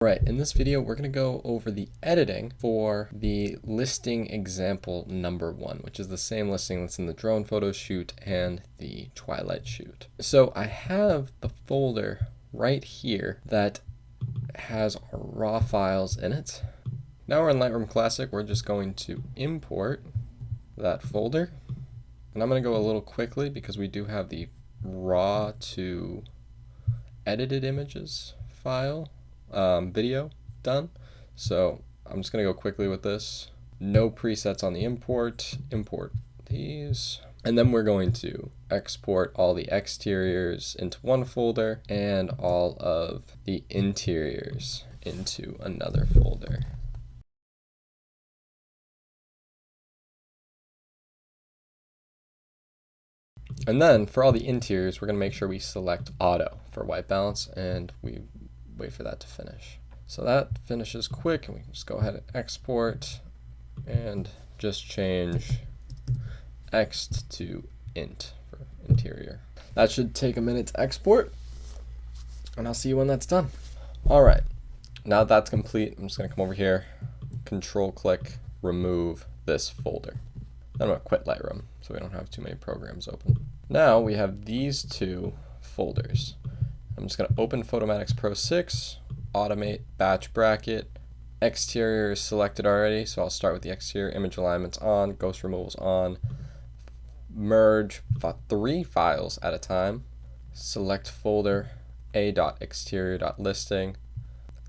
Right, in this video, we're going to go over the editing for the listing example number 1, which is the same listing that's in the drone photo shoot and the Twilight shoot. So I have the folder right here that has our raw files in it. Now we're in Lightroom Classic, we're just going to import that folder. And I'm going to go a little quickly because we do have the raw to edited images file video done. So I'm just going to go quickly with this. No presets on the import these. And then we're going to export all the exteriors into one folder and all of the interiors into another folder. And then for all the interiors, we're going to make sure we select auto for white balance and we wait for that to finish. So that finishes quick and we can just go ahead and export and just change ext to int for interior. That should take a minute to export and I'll see you when that's done. All right, now that's complete, I'm just going to come over here, control click, remove this folder. Then I'm going to quit Lightroom so we don't have too many programs open. Now we have these two folders. I'm just going to open Photomatix Pro 6, automate, batch bracket. Exterior is selected already, so I'll start with the exterior. Image alignments on, ghost removals on. Merge 3 files at a time. Select folder a.exterior.listing.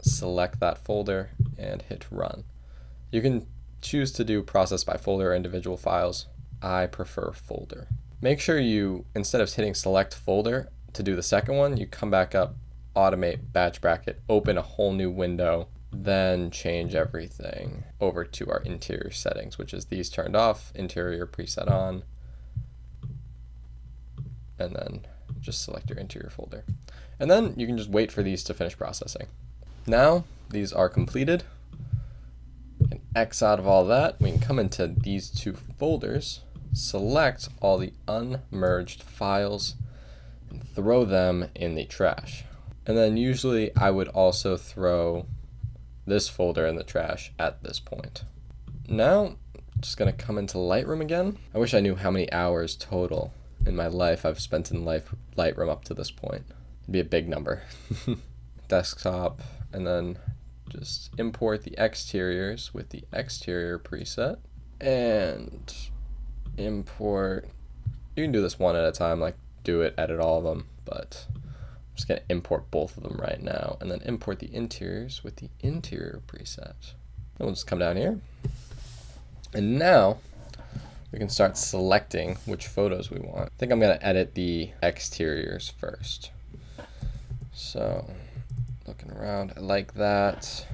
Select that folder and hit run. You can choose to do process by folder or individual files. I prefer folder. Make sure you, instead of hitting select folder, to do the second one, you come back up, automate, batch bracket, open a whole new window, then change everything over to our interior settings, which is these turned off, interior preset on, and then just select your interior folder. And then you can just wait for these to finish processing. Now these are completed. We can X out of all that. We can come into these two folders, select all the unmerged files, and throw them in the trash. And then usually I would also throw this folder in the trash at this point. Now, I'm just gonna come into Lightroom again. I wish I knew how many hours total in my life I've spent in Lightroom up to this point. It'd be a big number. Desktop, and then just import the exteriors with the exterior preset and import. You can do this one at a time, like do it, edit all of them, but I'm just going to import both of them right now and then import the interiors with the interior preset. And we'll just come down here. And now we can start selecting which photos we want. I think I'm going to edit the exteriors first. So looking around, I like that.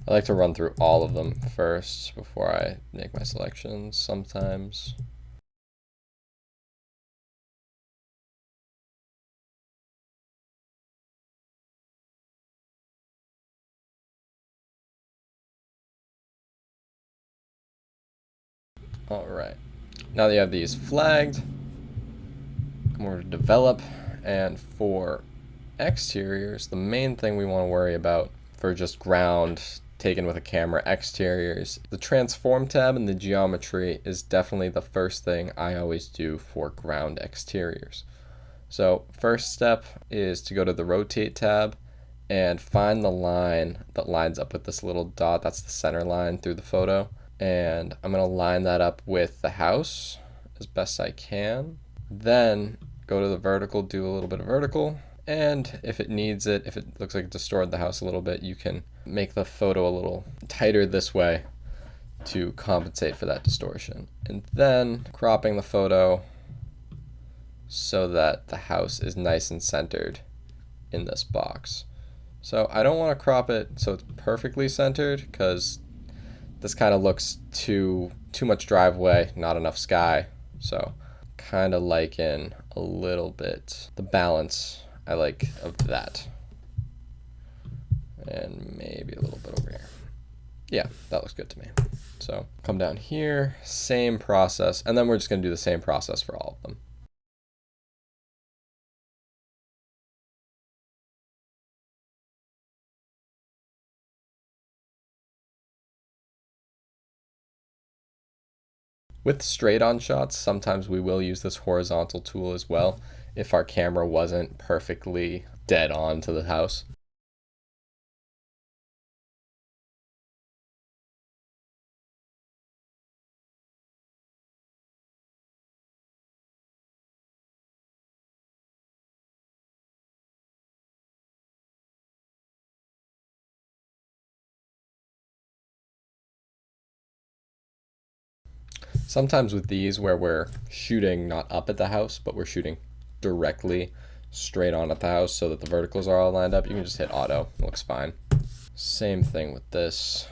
I like to run through all of them first before I make my selections sometimes. All right, now that you have these flagged, come over to develop, and for exteriors, the main thing we want to worry about for just ground taken with a camera exteriors, the transform tab and the geometry is definitely the first thing I always do for ground exteriors. So first step is to go to the rotate tab and find the line that lines up with this little dot. That's the center line through the photo, and I'm going to line that up with the house as best I can. Then go to the vertical, do a little bit of vertical, and if it needs it, if it looks like it distorted the house a little bit, you can make the photo a little tighter this way to compensate for that distortion. And then cropping the photo so that the house is nice and centered in this box. So I don't want to crop it so it's perfectly centered because this kind of looks too much driveway, not enough sky. So kind of like in a little bit the balance I like of that, and maybe a little bit over here. Yeah, that looks good to me. So come down here, same process, and then we're just going to do the same process for all of them. With straight on shots, sometimes we will use this horizontal tool as well if our camera wasn't perfectly dead on to the house. Sometimes with these where we're shooting not up at the house, but we're shooting directly straight on at the house so that the verticals are all lined up, you can just hit auto. It looks fine. Same thing with this.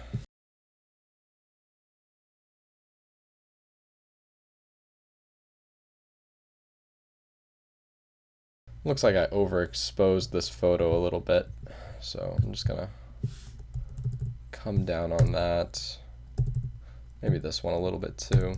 Looks like I overexposed this photo a little bit, so I'm just gonna come down on that. Maybe this one a little bit too.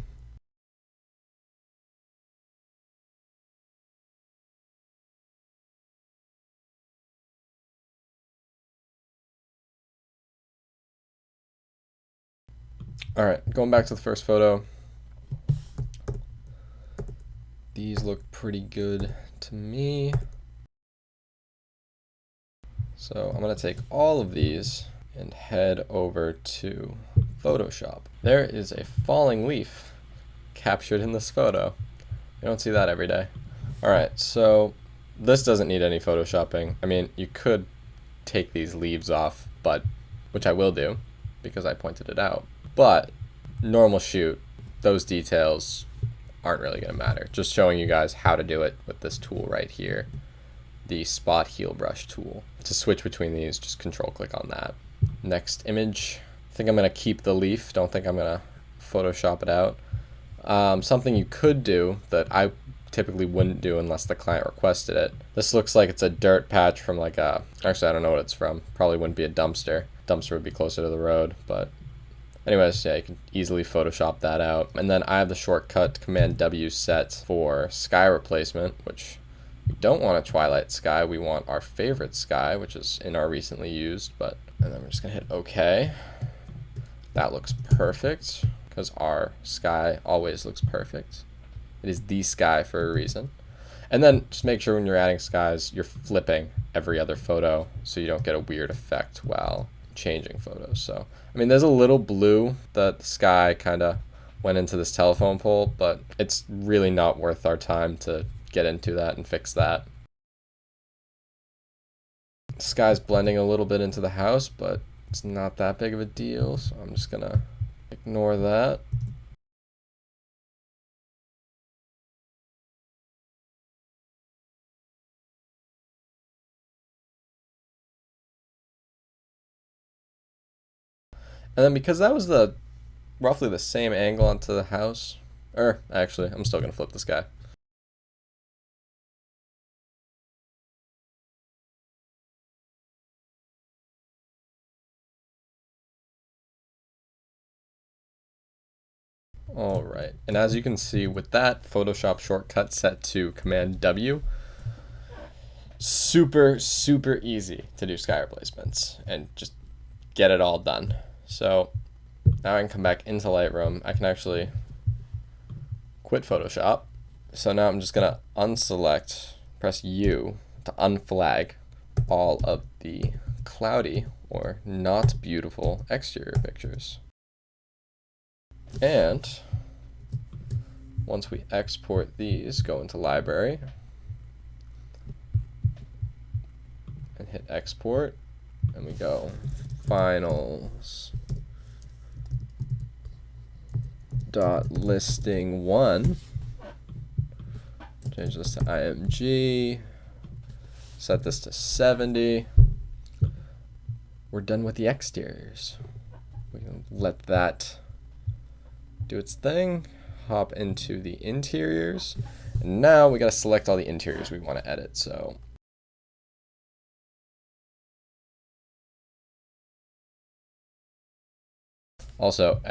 All right, going back to the first photo. These look pretty good to me. So I'm gonna take all of these and head over to Photoshop. There is a falling leaf captured in this photo. You don't see that every day. All right, so this doesn't need any photoshopping. I mean, you could take these leaves off, but which I will do because I pointed it out. But normal shoot, those details aren't really gonna matter. Just showing you guys how to do it with this tool right here, the spot heal brush tool. To switch between these, just control click on that. Next image, I think I'm gonna keep the leaf. Don't think I'm gonna Photoshop it out. Something you could do that I typically wouldn't do unless the client requested it. This looks like it's a dirt patch from like actually I don't know what it's from. Probably wouldn't be a dumpster. Dumpster would be closer to the road, but anyways, yeah, you can easily Photoshop that out. And then I have the shortcut Command W set for sky replacement, which we don't want a twilight sky. We want our favorite sky, which is in our recently used, and then we're just gonna hit OK. That looks perfect because our sky always looks perfect. It is the sky for a reason. And then just make sure when you're adding skies, you're flipping every other photo so you don't get a weird effect while changing photos. So, I mean, there's a little blue that the sky kind of went into this telephone pole, but it's really not worth our time to get into that and fix that. The sky's blending a little bit into the house, but it's not that big of a deal, so I'm just gonna ignore that. And then because that was roughly the same angle onto the house, or actually, I'm still gonna flip this guy. All right, and as you can see with that Photoshop shortcut set to Command W, super easy to do sky replacements and just get it all done. So now I can come back into Lightroom. I can actually quit Photoshop. So now I'm just gonna unselect, press U to unflag all of the cloudy or not beautiful exterior pictures. And once we export these, go into Library and hit Export, and we go Finals dot listing 1. Change this to IMG. Set this to 70. We're done with the exteriors. We can let that do its thing. Hop into the interiors. And now we got to select all the interiors we want to edit. So also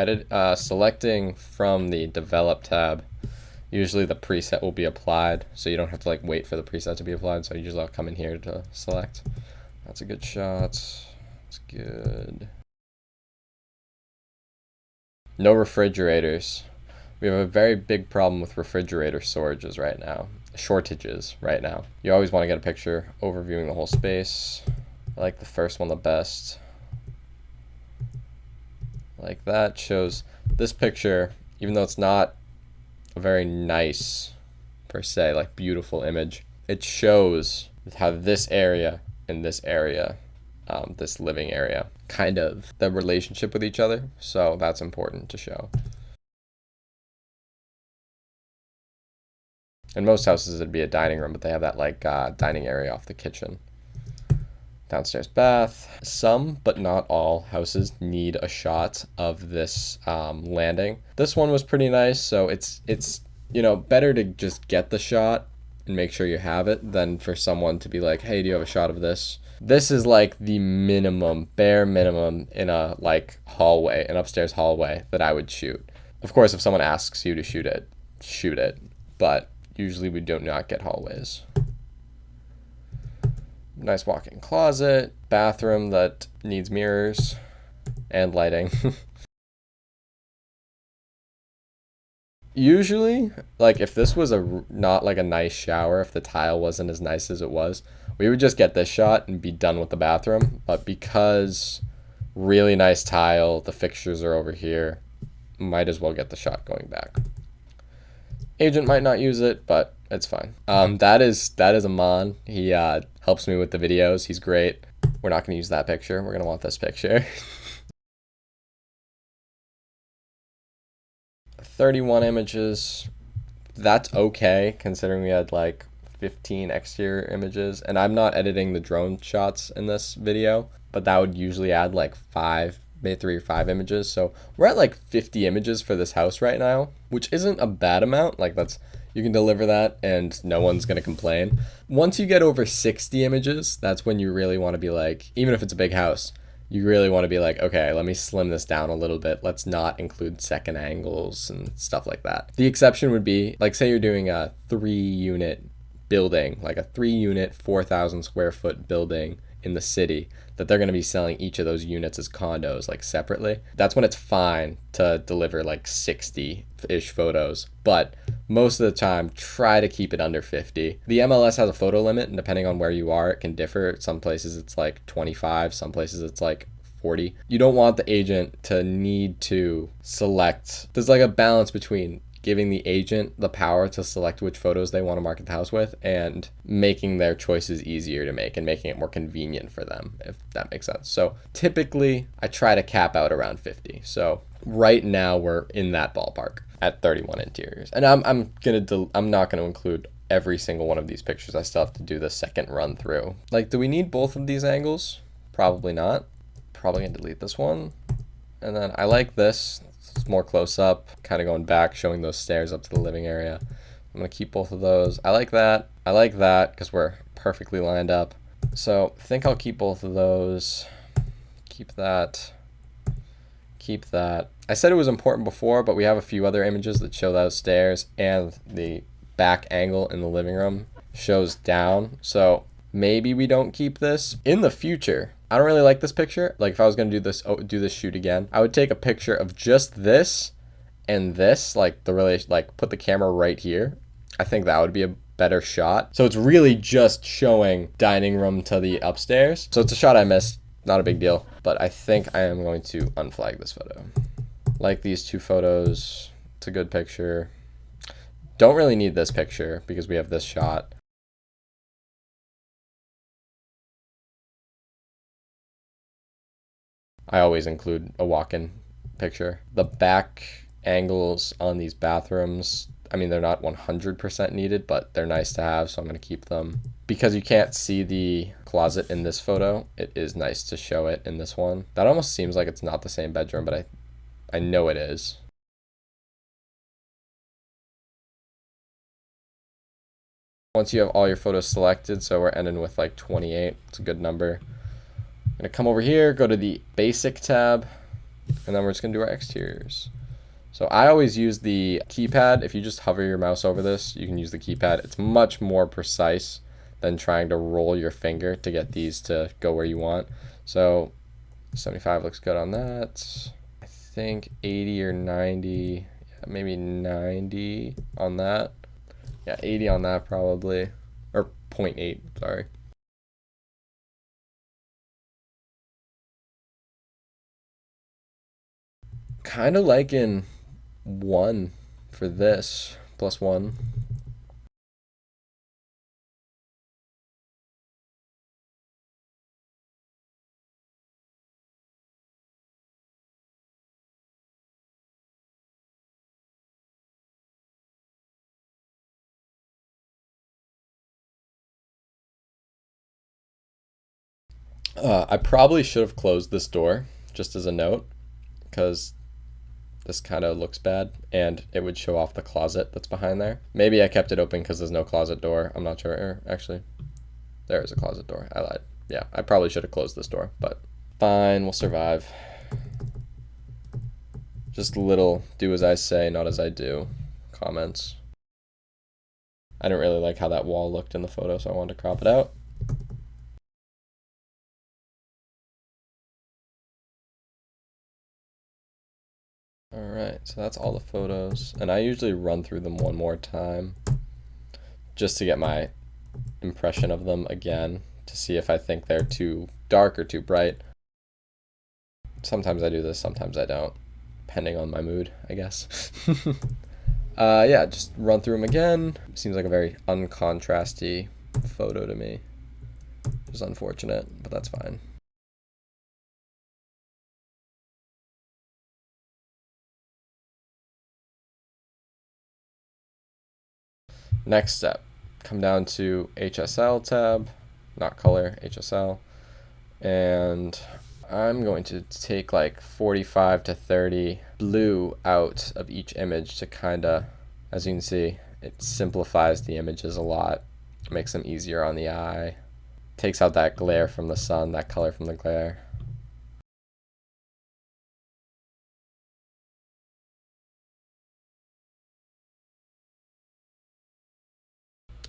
selecting from the develop tab, usually the preset will be applied, so you don't have to like wait for the preset to be applied. So usually I'll come in here to select. That's a good shot. That's good. No refrigerators. We have a very big problem with refrigerator shortages right now. You always want to get a picture overviewing the whole space. I like the first one the best. Like that shows this picture, even though it's not a very nice per se, like beautiful image, it shows how this area and this area, this living area, kind of the relationship with each other. So that's important to show. In most houses it'd be a dining room, but they have that like dining area off the kitchen. Downstairs bath. Some, but not all, houses need a shot of this landing. This one was pretty nice, so it's better to just get the shot and make sure you have it than for someone to be like, hey, do you have a shot of this? This is like the minimum, bare minimum in a like hallway, an upstairs hallway that I would shoot. Of course, if someone asks you to shoot it, but usually we do not get hallways. Nice walk-in closet, bathroom that needs mirrors and lighting. Usually, like if this was not like a nice shower, if the tile wasn't as nice as it was, we would just get this shot and be done with the bathroom. But because really nice tile, the fixtures are over here, might as well get the shot going back. Agent might not use it, but it's fine. That is Aman. He helps me with the videos. He's great. We're not going to use that picture. We're going to want this picture. 31 images. That's okay, considering we had like 15 exterior images. And I'm not editing the drone shots in this video, but that would usually add like 3 or 5 images. So we're at like 50 images for this house right now, which isn't a bad amount. Like you can deliver that and no one's going to complain. Once you get over 60 images, that's when you really want to be like, even if it's a big house, you really want to be like, okay, let me slim this down a little bit. Let's not include second angles and stuff like that. The exception would be, like, say you're doing a 3-unit building, like a 3-unit, 4,000 square foot building in the city, that they're going to be selling each of those units as condos, like separately. That's when it's fine to deliver like 60-ish photos. But most of the time, try to keep it under 50. The MLS has a photo limit, and depending on where you are, it can differ. Some places it's like 25, some places it's like 40. You don't want the agent to need to select. There's like a balance between giving the agent the power to select which photos they want to market the house with and making their choices easier to make and making it more convenient for them, if that makes sense. So typically I try to cap out around 50. So right now we're in that ballpark at 31 interiors. And I'm not going to include every single one of these pictures. I still have to do the second run through. Like, do we need both of these angles? Probably not. Probably going to delete this one. And then I like this. It's more close up, kind of going back, showing those stairs up to the living area. I'm going to keep both of those. I like that. I like that because we're perfectly lined up. So I think I'll keep both of those. Keep that. Keep that. I said it was important before, but we have a few other images that show those stairs, and the back angle in the living room shows down. So maybe we don't keep this in the future. I don't really like this picture. Like if I was going to do this shoot again, I would take a picture of just this and this, like put the camera right here. I think that would be a better shot. So it's really just showing dining room to the upstairs. So it's a shot I missed. Not a big deal, but I think I am going to unflag this photo. Like these two photos. It's a good picture. Don't really need this picture because we have this shot. I always include a walk-in picture. The back angles on these bathrooms, I mean, they're not 100% needed, but they're nice to have, so I'm going to keep them. Because you can't see the closet in this photo, it is nice to show it in this one. That almost seems like it's not the same bedroom, but I know it is. Once you have all your photos selected, so we're ending with like 28, it's a good number. I'm going to come over here, go to the basic tab, and then we're just going to do our exteriors. So I always use the keypad. If you just hover your mouse over this, you can use the keypad. It's much more precise than trying to roll your finger to get these to go where you want. So 75 looks good on that. I think 80 or 90, maybe 90 on that. Yeah, 80 on that probably, or 0.8, sorry. Kind of like in 1 for this, +1. I probably should have closed this door, just as a note, because this kind of looks bad, and it would show off the closet that's behind there. Maybe I kept it open because there's no closet door. I'm not sure. Actually, there is a closet door. I lied. Yeah, I probably should have closed this door, but fine, we'll survive. Just little do as I say, not as I do comments. I didn't really like how that wall looked in the photo, so I wanted to crop it out. Alright, so that's all the photos, and I usually run through them one more time just to get my impression of them again, to see if I think they're too dark or too bright. Sometimes I do this, sometimes I don't, depending on my mood, I guess. Yeah, just run through them again. Seems like a very uncontrasty photo to me. Which is unfortunate, but that's fine. Next step, come down to HSL tab, not color, HSL, and I'm going to take like 45 to 30 blue out of each image to kind of, as you can see, it simplifies the images a lot, makes them easier on the eye, takes out that glare from the sun, that color from the glare.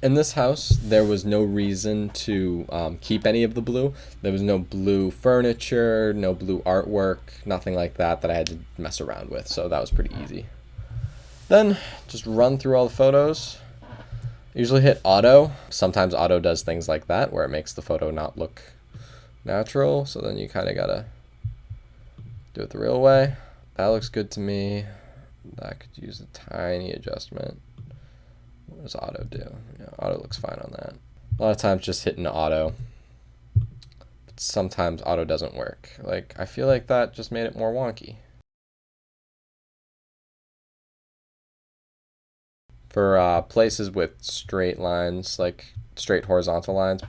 In this house, there was no reason to keep any of the blue. There was no blue furniture, no blue artwork, nothing like that that I had to mess around with, so that was pretty easy. Then, just run through all the photos. Usually hit auto. Sometimes auto does things like that, where it makes the photo not look natural, so then you kind of gotta do it the real way. That looks good to me. That could use a tiny adjustment. What does auto do? Yeah, auto looks fine on that. A lot of times just hitting auto. But sometimes auto doesn't work. Like, I feel like that just made it more wonky. For places with straight lines, like straight horizontal lines,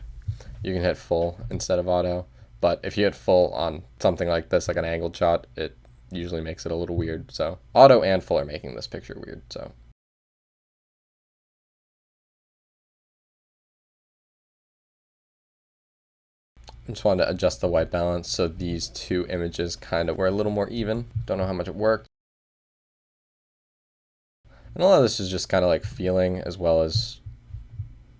you can hit full instead of auto. But if you hit full on something like this, like an angled shot, it usually makes it a little weird. So auto and full are making this picture weird. So I just wanted to adjust the white balance so these two images kind of were a little more even. Don't know how much it worked. And a lot of this is just kind of like feeling as well as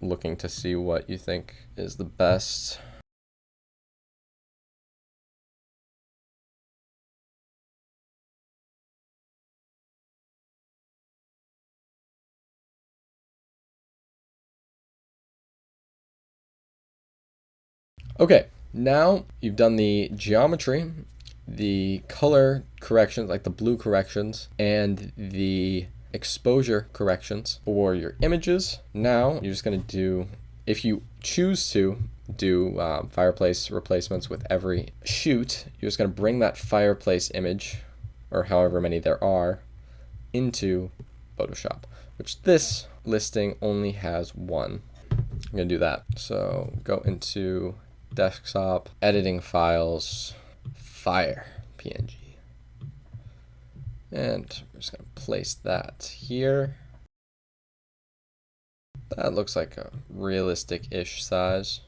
looking to see what you think is the best. Okay, now you've done the geometry, the color corrections, like the blue corrections, and the exposure corrections for your images. Now you're just going to do, if you choose to do fireplace replacements with every shoot, you're just going to bring that fireplace image, or however many there are, into Photoshop, which this listing only has one. I'm going to do that. So go into desktop, editing files, fire, PNG. And we're just going to place that here. That looks like a realistic-ish size.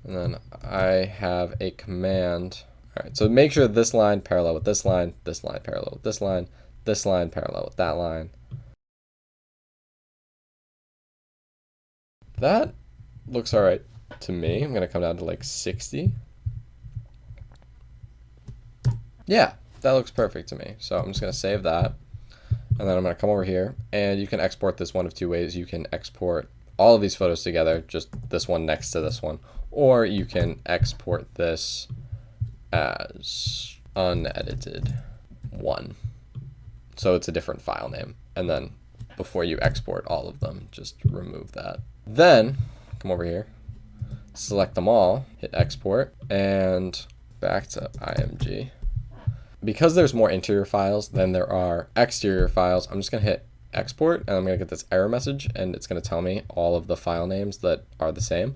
And then I have a command. All right, so make sure this line parallel with this line parallel with this line parallel with that line. That looks all right to me. I'm going to come down to like 60. Yeah, that looks perfect to me. So I'm just going to save that. And then I'm going to come over here, and you can export this one of two ways. You can export all of these photos together, just this one next to this one, or you can export this as unedited one. So it's a different file name. And then before you export all of them, just remove that. Then come over here, select them all, hit export, and back to IMG. Because there's more interior files than there are exterior files, I'm just going to hit export, and I'm going to get this error message, and it's going to tell me all of the file names that are the same.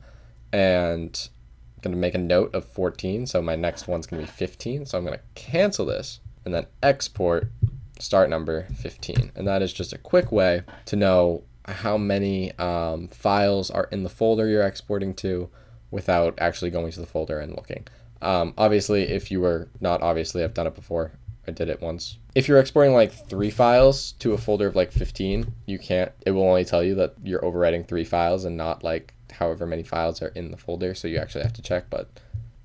And I'm going to make a note of 14, so my next one's going to be 15. So I'm going to cancel this and then export start number 15. And that is just a quick way to know how many files are in the folder you're exporting to without actually going to the folder and looking. Obviously, if you were not, obviously, I've done it before. I did it once. If you're exporting like 3 files to a folder of like 15, you can't, it will only tell you that you're overwriting 3 files and not like however many files are in the folder. So you actually have to check. But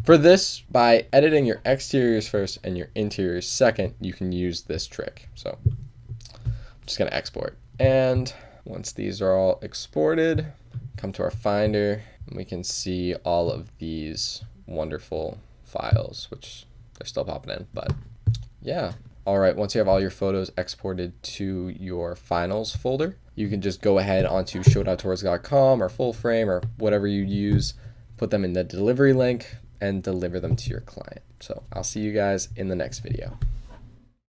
for this, by editing your exteriors first and your interiors second, you can use this trick. So I'm just going to export. And once these are all exported, come to our Finder, and we can see all of these wonderful files, which they're still popping in, but yeah. All right, once you have all your photos exported to your finals folder, you can just go ahead onto show.torres.com or Full Frame or whatever you use, put them in the delivery link, and deliver them to your client. So I'll see you guys in the next video.